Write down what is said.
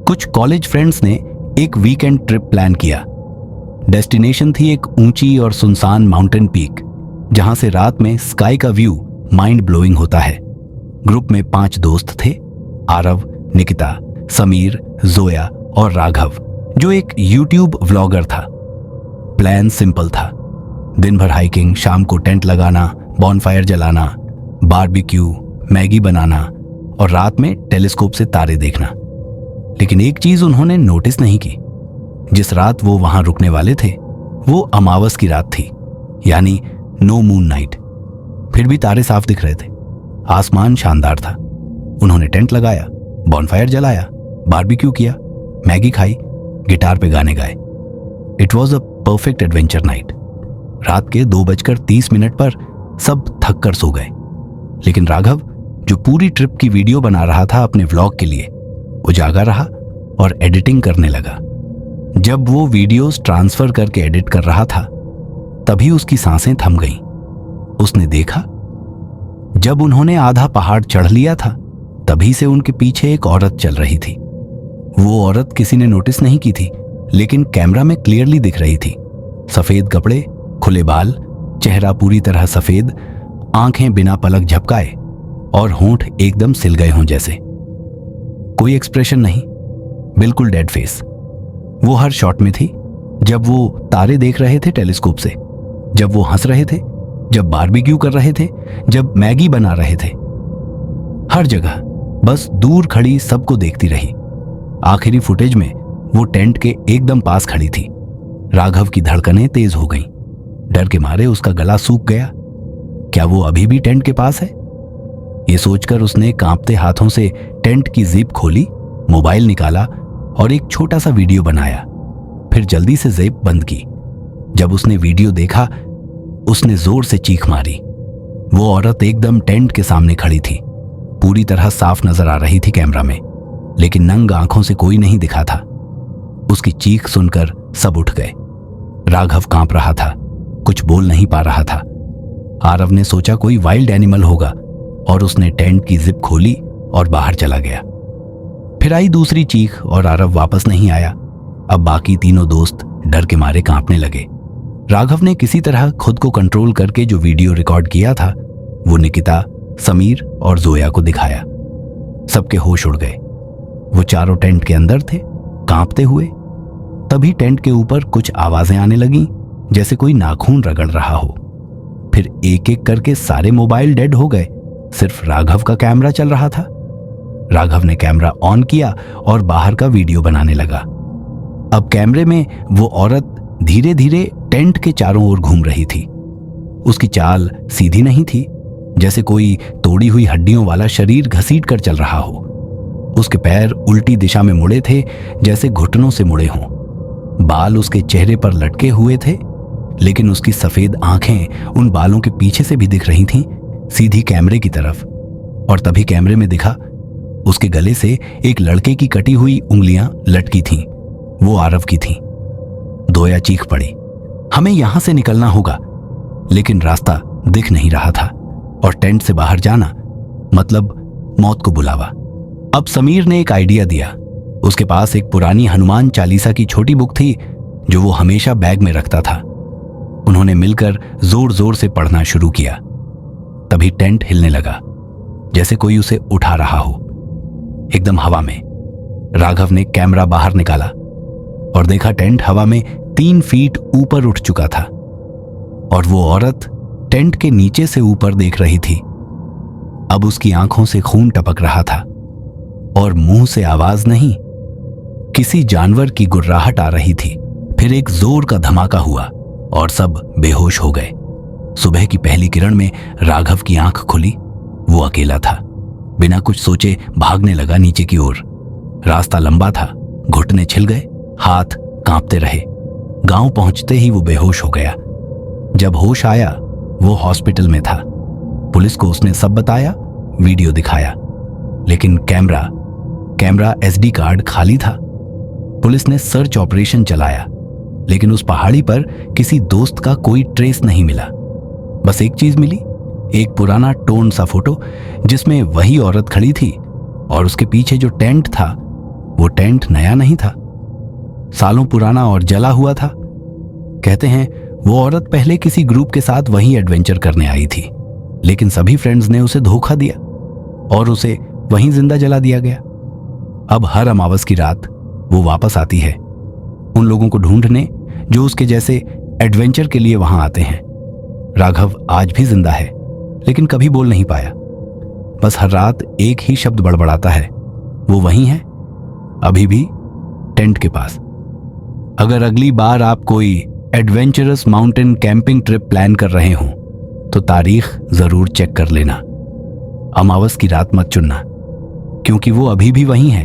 कुछ college friends ने एक वीकेंड ट्रिप प्लान किया। डेस्टिनेशन थी एक ऊंची और सुनसान माउंटेन पीक, जहां से रात में स्काई का व्यू माइंड ब्लोइंग होता है। ग्रुप में 5 दोस्त थे, आरव, निकिता, समीर, जोया और राघव, जो एक यूट्यूब व्लॉगर था। प्लान सिंपल था, दिन भर हाइकिंग, शाम को टेंट लगाना, बॉनफायर जलाना, बारबेक्यू, मैगी बनाना और रात में टेलीस्कोप से तारे देखना। लेकिन एक चीज उन्होंने नोटिस नहीं की। जिस रात वो वहां रुकने वाले थे वो अमावस की रात थी, यानी नो मून नाइट। फिर भी तारे साफ दिख रहे थे, आसमान शानदार था। उन्होंने टेंट लगाया, बॉनफायर जलाया, बारबेक्यू किया, मैगी खाई, गिटार पे गाने गाए। It was a perfect adventure night. रात के 2:30 पर सब थक कर सो गए, लेकिन राघव, जो पूरी ट्रिप की वीडियो बना रहा था अपने व्लॉग के लिए, वो जागा रहा और एडिटिंग करने लगा। जब वो वीडियोस ट्रांसफर करके एडिट कर रहा था, तभी उसकी सांसें थम गईं। उसने देखा, जब उन्होंने आधा पहाड़ चढ़ लिया था, तभी से उनके पीछे एक औरत चल रही थी। वो औरत किसी ने नोटिस नहीं की थी, लेकिन कैमरा में क्लियरली दिख रही थी। सफेद कपड़े, खुले बाल, चेहरा पूरी तरह सफेद, आंखें बिना पलक झपकाए और होंठ एकदम सिल गए हों जैसे। कोई एक्सप्रेशन नहीं, बिल्कुल डेड फेस। वो हर शॉट में थी, जब वो तारे देख रहे थे टेलीस्कोप से, जब वो हंस रहे थे, जब बारबेक्यू कर रहे थे, जब मैगी बना रहे थे। हर जगह बस दूर खड़ी सबको देखती रही। आखिरी फुटेज में वो टेंट के एकदम पास खड़ी थी। राघव की धड़कनें तेज हो गईं। डर के मारे उसका गला सूख गया। क्या वो अभी भी टेंट के पास है? ये सोचकर उसने कांपते हाथों से टेंट की जिप खोली, मोबाइल निकाला और एक छोटा सा वीडियो बनाया। फिर जल्दी से जिप बंद की। जब उसने वीडियो देखा, उसने जोर से चीख मारी। वो औरत एकदम टेंट के सामने खड़ी थी, पूरी तरह साफ नजर आ रही थी कैमरा में, लेकिन नंग आंखों से कोई नहीं दिखा था। उसकी चीख सुनकर सब उठ गए। राघव कांप रहा था, कुछ बोल नहीं पा रहा था। आरव ने सोचा कोई वाइल्ड एनिमल होगा और उसने टेंट की जिप खोली और बाहर चला गया। फिर आई दूसरी चीख और आरव वापस नहीं आया। अब बाकी तीनों दोस्त डर के मारे कांपने लगे। राघव ने किसी तरह खुद को कंट्रोल करके जो वीडियो रिकॉर्ड किया था, वो निकिता, समीर और जोया को दिखाया। सबके होश उड़ गए। वो चारों टेंट के अंदर थे, कांपते हुए। तभी टेंट के ऊपर कुछ आवाजें आने लगीं, जैसे कोई नाखून रगड़ रहा हो। फिर एक एक करके सारे मोबाइल डेड हो गए, सिर्फ राघव का कैमरा चल रहा था। राघव ने कैमरा ऑन किया और बाहर का वीडियो बनाने लगा। अब कैमरे में वो औरत धीरे धीरे टेंट के चारों ओर घूम रही थी। उसकी चाल सीधी नहीं थी, जैसे कोई तोड़ी हुई हड्डियों वाला शरीर घसीट कर चल रहा हो। उसके पैर उल्टी दिशा में मुड़े थे, जैसे घुटनों से मुड़े हों। बाल उसके चेहरे पर लटके हुए थे, लेकिन उसकी सफेद आंखें उन बालों के पीछे से भी दिख रही थीं, सीधी कैमरे की तरफ। और तभी कैमरे में दिखा, उसके गले से एक लड़के की कटी हुई उंगलियां लटकी थीं। वो आरव की थीं। दोया चीख पड़ी, हमें यहां से निकलना होगा। लेकिन रास्ता दिख नहीं रहा था और टेंट से बाहर जाना मतलब मौत को बुलावा। अब समीर ने एक आइडिया दिया। उसके पास एक पुरानी हनुमान चालीसा की छोटी बुक थी, जो वो हमेशा बैग में रखता था। उन्होंने मिलकर जोर जोर से पढ़ना शुरू किया। तभी टेंट हिलने लगा, जैसे कोई उसे उठा रहा हो, एकदम हवा में। राघव ने कैमरा बाहर निकाला और देखा टेंट हवा में 3 फीट ऊपर उठ चुका था और वो औरत टेंट के नीचे से ऊपर देख रही थी। अब उसकी आंखों से खून टपक रहा था और मुंह से आवाज नहीं, किसी जानवर की गुर्राहट आ रही थी। फिर एक जोर का धमाका हुआ और सब बेहोश हो गए। सुबह की पहली किरण में राघव की आंख खुली। वो अकेला था। बिना कुछ सोचे भागने लगा नीचे की ओर। रास्ता लंबा था, घुटने छिल गए, हाथ कांपते रहे। गांव पहुंचते ही वो बेहोश हो गया। जब होश आया, वो हॉस्पिटल में था। पुलिस को उसने सब बताया, वीडियो दिखाया, लेकिन कैमरा एसडी कार्ड खाली था। पुलिस ने सर्च ऑपरेशन चलाया, लेकिन उस पहाड़ी पर किसी दोस्त का कोई ट्रेस नहीं मिला। बस एक चीज मिली, एक पुराना टोन सा फोटो, जिसमें वही औरत खड़ी थी और उसके पीछे जो टेंट था वो वो टेंट नया नहीं था, सालों पुराना और जला हुआ था। कहते हैं वो औरत पहले किसी ग्रुप के साथ वहीं एडवेंचर करने आई थी, लेकिन सभी फ्रेंड्स ने उसे धोखा दिया और उसे वहीं जिंदा जला दिया गया। अब हर अमावस की रात वो वापस आती है, उन लोगों को ढूंढने जो उसके जैसे एडवेंचर के लिए वहां आते हैं। राघव आज भी जिंदा है, लेकिन कभी बोल नहीं पाया। बस हर रात एक ही शब्द बड़बड़ाता है, वो वहीं है, अभी भी टेंट के पास। अगर अगली बार आप कोई adventurous mountain camping trip plan कर रहे हो तो तारीख जरूर चेक कर लेना। अमावस की रात मत चुनना, क्योंकि वो अभी भी वहीं है,